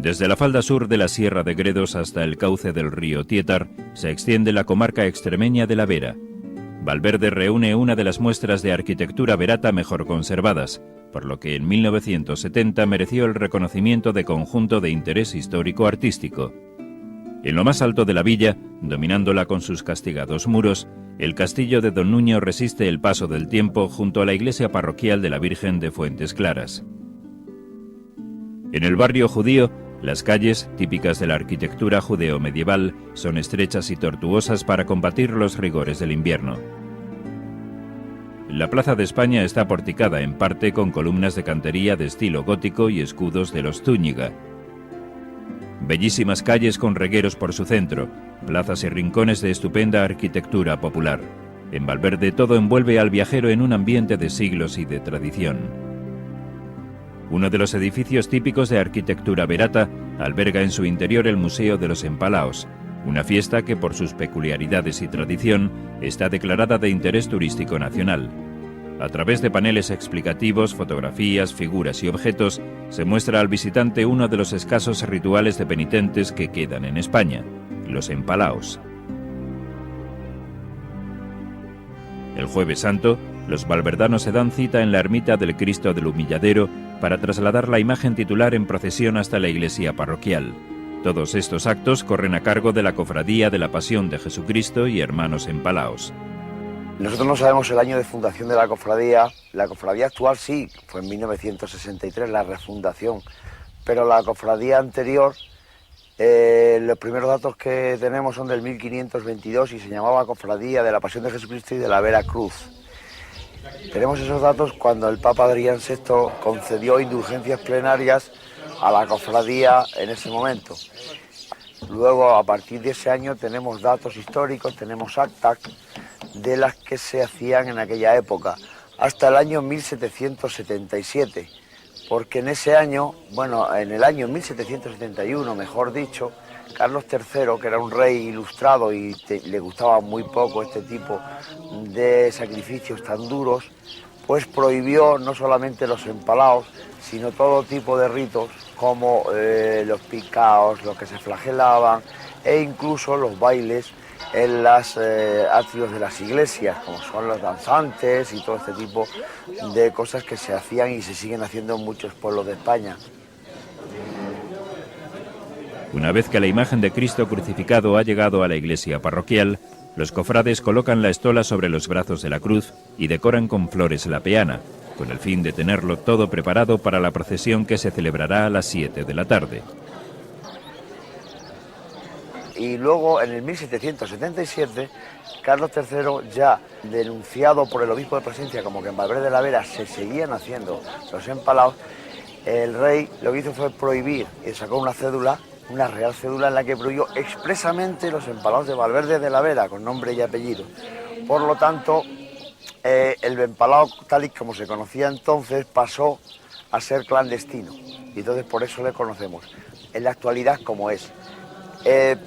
Desde la falda sur de la Sierra de Gredos hasta el cauce del río Tietar se extiende la comarca extremeña de la Vera. Valverde reúne una de las muestras de arquitectura verata mejor conservadas, por lo que en 1970 mereció el reconocimiento de conjunto de interés histórico-artístico. En lo más alto de la villa, dominándola con sus castigados muros, el castillo de Don Nuño resiste el paso del tiempo junto a la iglesia parroquial de la Virgen de Fuentes Claras. En el barrio judío, las calles, típicas de la arquitectura judeo-medieval, son estrechas y tortuosas para combatir los rigores del invierno. La Plaza de España está porticada en parte con columnas de cantería de estilo gótico y escudos de los Zúñiga. Bellísimas calles con regueros por su centro, plazas y rincones de estupenda arquitectura popular. En Valverde todo envuelve al viajero en un ambiente de siglos y de tradición. Uno de los edificios típicos de arquitectura verata alberga en su interior el Museo de los Empalaos, una fiesta que por sus peculiaridades y tradición está declarada de interés turístico nacional. A través de paneles explicativos, fotografías, figuras y objetos, se muestra al visitante uno de los escasos rituales de penitentes que quedan en España, los empalaos. El Jueves Santo, los valverdanos se dan cita en la ermita del Cristo del Humilladero para trasladar la imagen titular en procesión hasta la iglesia parroquial. Todos estos actos corren a cargo de la Cofradía de la Pasión de Jesucristo y Hermanos Empalaos. Nosotros no sabemos el año de fundación de la cofradía. La cofradía actual sí, fue en 1963 la refundación, pero la cofradía anterior, los primeros datos que tenemos son del 1522 y se llamaba Cofradía de la Pasión de Jesucristo y de la Vera Cruz. Tenemos esos datos cuando el Papa Adrián VI concedió indulgencias plenarias a la cofradía en ese momento. Luego, a partir de ese año, tenemos datos históricos, tenemos actas de las que se hacían en aquella época, hasta el año 1777, porque en ese año, bueno, en el año 1771, mejor dicho, Carlos III, que era un rey ilustrado y le gustaba muy poco este tipo de sacrificios tan duros, pues prohibió no solamente los empalaos, sino todo tipo de ritos como los picaos, los que se flagelaban e incluso los bailes en los atrios de las iglesias, como son los danzantes y todo este tipo de cosas que se hacían y se siguen haciendo en muchos pueblos de España. Una vez que la imagen de Cristo crucificado ha llegado a la iglesia parroquial, los cofrades colocan la estola sobre los brazos de la cruz y decoran con flores la peana, con el fin de tenerlo todo preparado para la procesión que se celebrará a las 7 de la tarde. Y luego, en el 1777, Carlos III, ya denunciado por el obispo de Plasencia como que en Valverde de la Vera se seguían haciendo los empalaos, el rey lo que hizo fue prohibir y sacó una cédula, una real cédula en la que prohibió expresamente los empalaos de Valverde de la Vera, con nombre y apellido. Por lo tanto, el empalao, tal y como se conocía entonces, pasó a ser clandestino. Y entonces por eso le conocemos en la actualidad como es.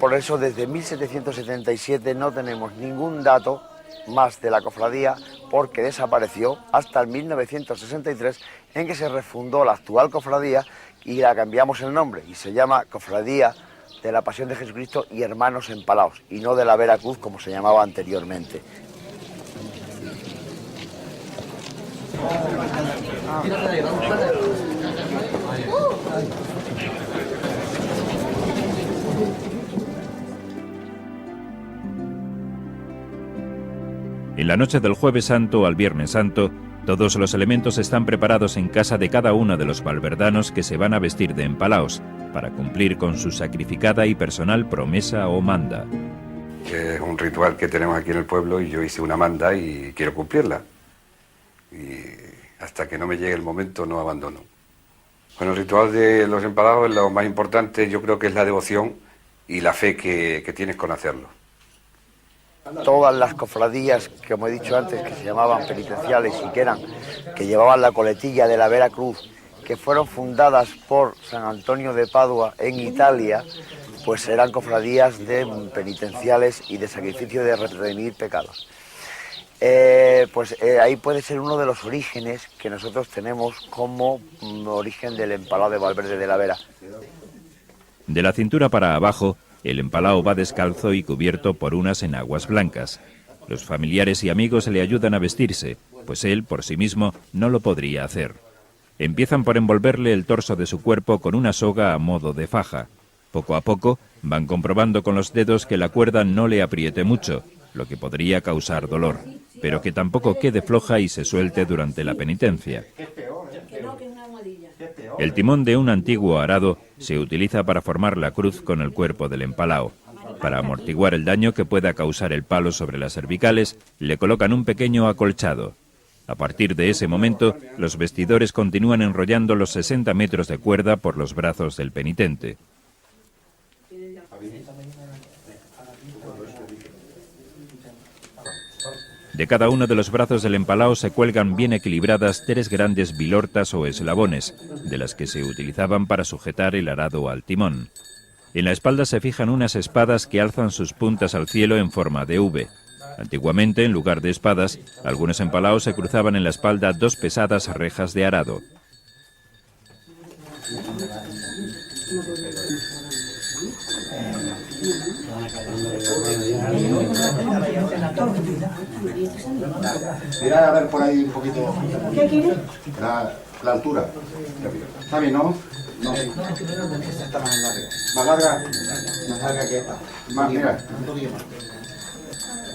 Por eso desde 1777 no tenemos ningún dato más de la cofradía, porque desapareció hasta el 1963, en que se refundó la actual cofradía y la cambiamos el nombre y se llama Cofradía de la Pasión de Jesucristo y Hermanos Empalaos, y no de la Vera Cruz como se llamaba anteriormente. En la noche del Jueves Santo al Viernes Santo, todos los elementos están preparados en casa de cada uno de los valverdanos que se van a vestir de empalaos, para cumplir con su sacrificada y personal promesa o manda. Es un ritual que tenemos aquí en el pueblo y yo hice una manda y quiero cumplirla. Y hasta que no me llegue el momento no abandono. Bueno, el ritual de los empalaos, lo más importante yo creo que es la devoción y la fe que tienes con hacerlo. Todas las cofradías, como he dicho antes, que se llamaban penitenciales y que llevaban la coletilla de la Vera Cruz, que fueron fundadas por San Antonio de Padua en Italia, pues eran cofradías de penitenciales y de sacrificio de redimir pecados. Ahí puede ser uno de los orígenes que nosotros tenemos como origen del empalao de Valverde de la Vera. De la cintura para abajo, el empalao va descalzo y cubierto por unas enaguas blancas. Los familiares y amigos le ayudan a vestirse, pues él, por sí mismo, no lo podría hacer. Empiezan por envolverle el torso de su cuerpo con una soga a modo de faja. Poco a poco, van comprobando con los dedos que la cuerda no le apriete mucho, lo que podría causar dolor, pero que tampoco quede floja y se suelte durante la penitencia. El timón de un antiguo arado se utiliza para formar la cruz con el cuerpo del empalao. Para amortiguar el daño que pueda causar el palo sobre las cervicales, le colocan un pequeño acolchado. A partir de ese momento, los vestidores continúan enrollando los 60 metros de cuerda por los brazos del penitente. De cada uno de los brazos del empalao se cuelgan bien equilibradas 3 grandes bilortas o eslabones, de las que se utilizaban para sujetar el arado al timón. En la espalda se fijan unas espadas que alzan sus puntas al cielo en forma de V. Antiguamente, en lugar de espadas, algunos empalaos se cruzaban en la espalda 2 pesadas rejas de arado. Mira a ver por ahí un poquito. ¿Qué quiere? La altura. ¿Está bien, no? No. Está más larga. ¿Más larga? Más larga que esta. Más, mira. Un poquillo más.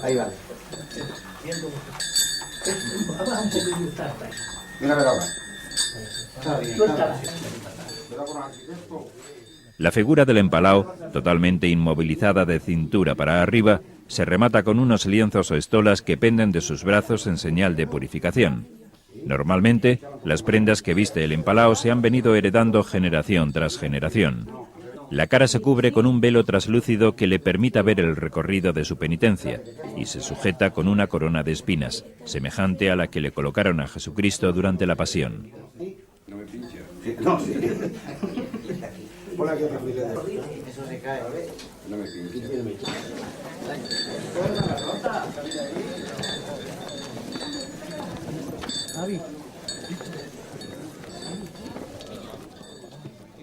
Ahí vale. Mira a ver ahora. Está bien. La figura del empalao, totalmente inmovilizada de cintura para arriba, se remata con unos lienzos o estolas que penden de sus brazos en señal de purificación. Normalmente, las prendas que viste el empalao se han venido heredando generación tras generación. La cara se cubre con un velo traslúcido que le permita ver el recorrido de su penitencia y se sujeta con una corona de espinas, semejante a la que le colocaron a Jesucristo durante la pasión. No, sí. Hola, ¿qué tal? Eso se cae. No me pinche.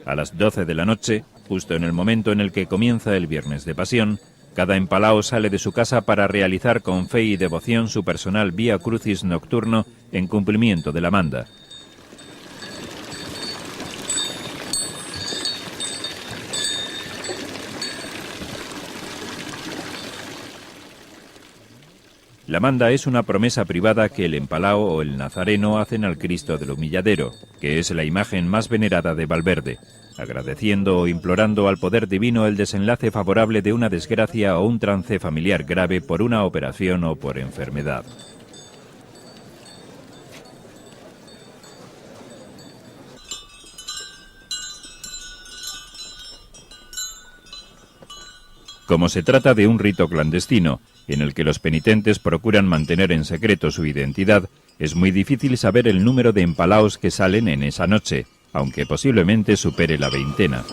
A las 12 de la noche, justo en el momento en el que comienza el Viernes de Pasión, cada empalao sale de su casa para realizar con fe y devoción su personal Vía Crucis nocturno en cumplimiento de la manda. La manda es una promesa privada que el empalao o el nazareno hacen al Cristo del Humilladero, que es la imagen más venerada de Valverde, agradeciendo o implorando al poder divino el desenlace favorable de una desgracia o un trance familiar grave por una operación o por enfermedad. Como se trata de un rito clandestino, en el que los penitentes procuran mantener en secreto su identidad, es muy difícil saber el número de empalaos que salen en esa noche, aunque posiblemente supere la veintena.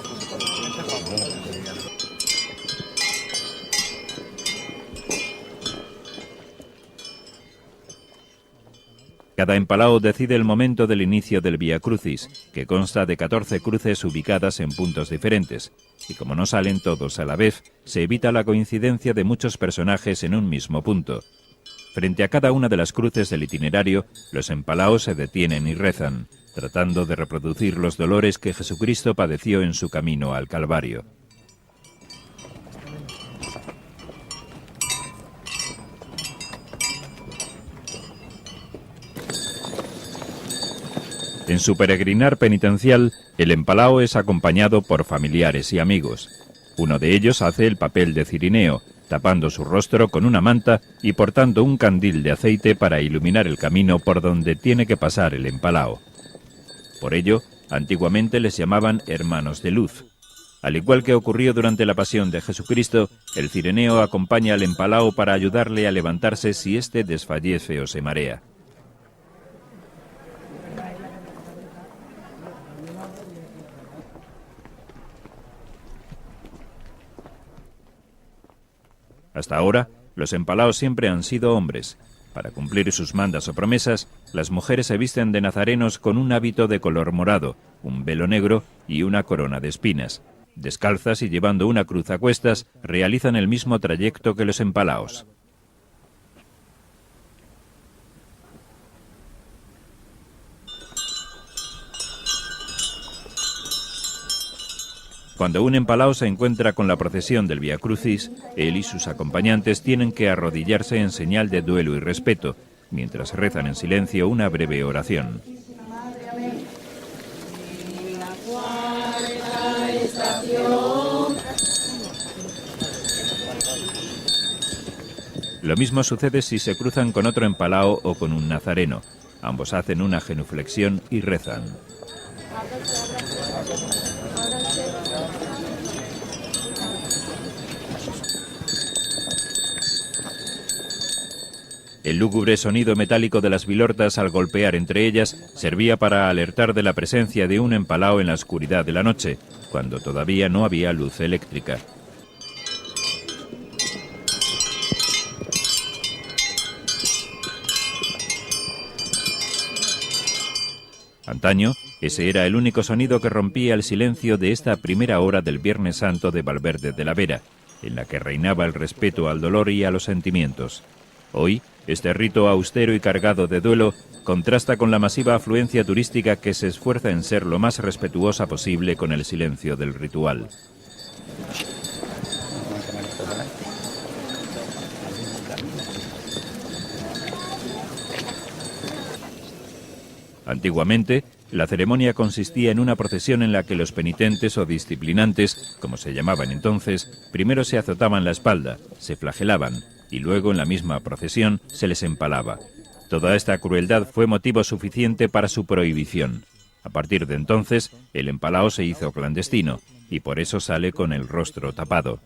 Cada empalao decide el momento del inicio del Vía Crucis, que consta de 14 cruces ubicadas en puntos diferentes, y como no salen todos a la vez, se evita la coincidencia de muchos personajes en un mismo punto. Frente a cada una de las cruces del itinerario, los empalaos se detienen y rezan, tratando de reproducir los dolores que Jesucristo padeció en su camino al Calvario. En su peregrinar penitencial, el empalao es acompañado por familiares y amigos. Uno de ellos hace el papel de cirineo, tapando su rostro con una manta y portando un candil de aceite para iluminar el camino por donde tiene que pasar el empalao. Por ello, antiguamente les llamaban hermanos de luz. Al igual que ocurrió durante la pasión de Jesucristo, el cirineo acompaña al empalao para ayudarle a levantarse si éste desfallece o se marea. Hasta ahora, los empalaos siempre han sido hombres. Para cumplir sus mandas o promesas, las mujeres se visten de nazarenos con un hábito de color morado, un velo negro y una corona de espinas. Descalzas y llevando una cruz a cuestas, realizan el mismo trayecto que los empalaos. Cuando un empalao se encuentra con la procesión del Vía Crucis, él y sus acompañantes tienen que arrodillarse en señal de duelo y respeto, mientras rezan en silencio una breve oración. Lo mismo sucede si se cruzan con otro empalao o con un nazareno. Ambos hacen una genuflexión y rezan. El lúgubre sonido metálico de las vilortas al golpear entre ellas servía para alertar de la presencia de un empalao en la oscuridad de la noche, cuando todavía no había luz eléctrica. Antaño, ese era el único sonido que rompía el silencio de esta primera hora del Viernes Santo de Valverde de la Vera, en la que reinaba el respeto al dolor y a los sentimientos. Hoy, este rito austero y cargado de duelo contrasta con la masiva afluencia turística que se esfuerza en ser lo más respetuosa posible con el silencio del ritual. Antiguamente, la ceremonia consistía en una procesión en la que los penitentes o disciplinantes, como se llamaban entonces, primero se azotaban la espalda, se flagelaban, y luego en la misma procesión se les empalaba. Toda esta crueldad fue motivo suficiente para su prohibición. A partir de entonces, el empalao se hizo clandestino, y por eso sale con el rostro tapado.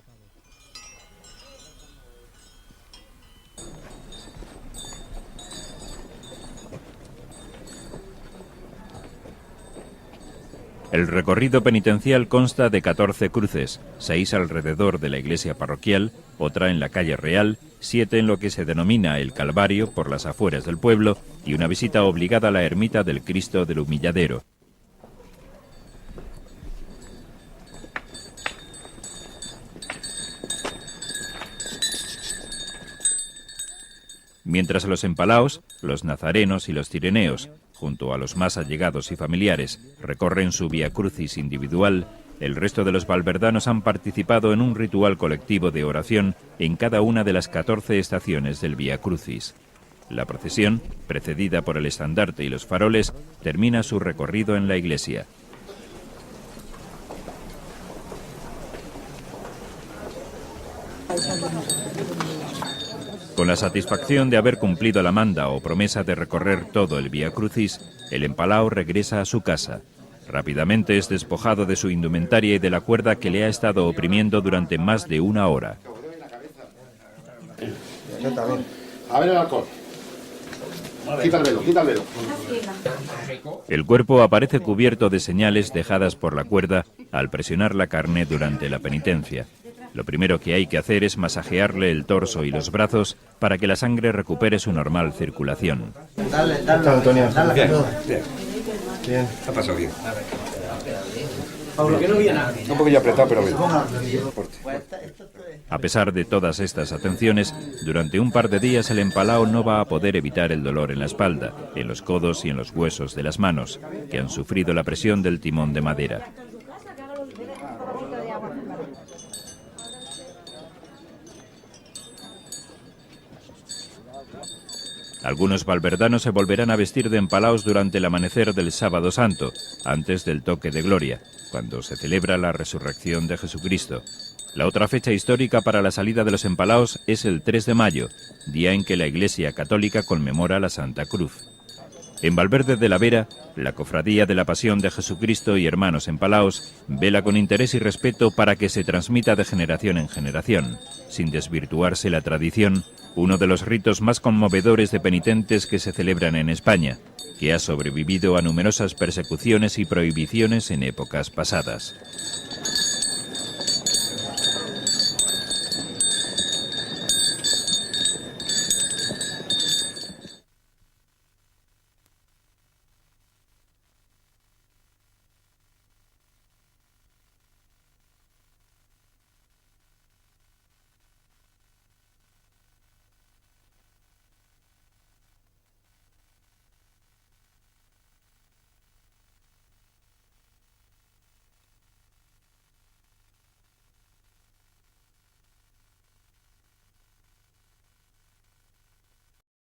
El recorrido penitencial consta de 14 cruces, 6 alrededor de la iglesia parroquial, otra en la calle Real, 7 en lo que se denomina el Calvario por las afueras del pueblo y una visita obligada a la ermita del Cristo del Humilladero. Mientras los empalaos, los nazarenos y los cireneos, junto a los más allegados y familiares, recorren su Vía Crucis individual, el resto de los valverdanos han participado en un ritual colectivo de oración en cada una de las 14 estaciones del Vía Crucis. La procesión, precedida por el estandarte y los faroles, termina su recorrido en la iglesia. Con la satisfacción de haber cumplido la manda o promesa de recorrer todo el Vía Crucis, el empalao regresa a su casa. Rápidamente es despojado de su indumentaria y de la cuerda que le ha estado oprimiendo durante más de una hora. A ver el alcohol. Quita el velo. El cuerpo aparece cubierto de señales dejadas por la cuerda al presionar la carne durante la penitencia. Lo primero que hay que hacer es masajearle el torso y los brazos para que la sangre recupere su normal circulación. Dale, Antonio. Bien. Ha pasado bien. Pablo, que no había nada. Un poquillo apretado, pero bien. A pesar de todas estas atenciones, durante un par de días el empalao no va a poder evitar el dolor en la espalda, en los codos y en los huesos de las manos, que han sufrido la presión del timón de madera. Algunos valverdanos se volverán a vestir de empalaos durante el amanecer del Sábado Santo, antes del toque de gloria, cuando se celebra la resurrección de Jesucristo. La otra fecha histórica para la salida de los empalaos es el 3 de mayo, día en que la Iglesia Católica conmemora la Santa Cruz. En Valverde de la Vera, la Cofradía de la Pasión de Jesucristo y Hermanos Empalaos vela con interés y respeto para que se transmita de generación en generación, sin desvirtuarse la tradición, uno de los ritos más conmovedores de penitentes que se celebran en España, que ha sobrevivido a numerosas persecuciones y prohibiciones en épocas pasadas.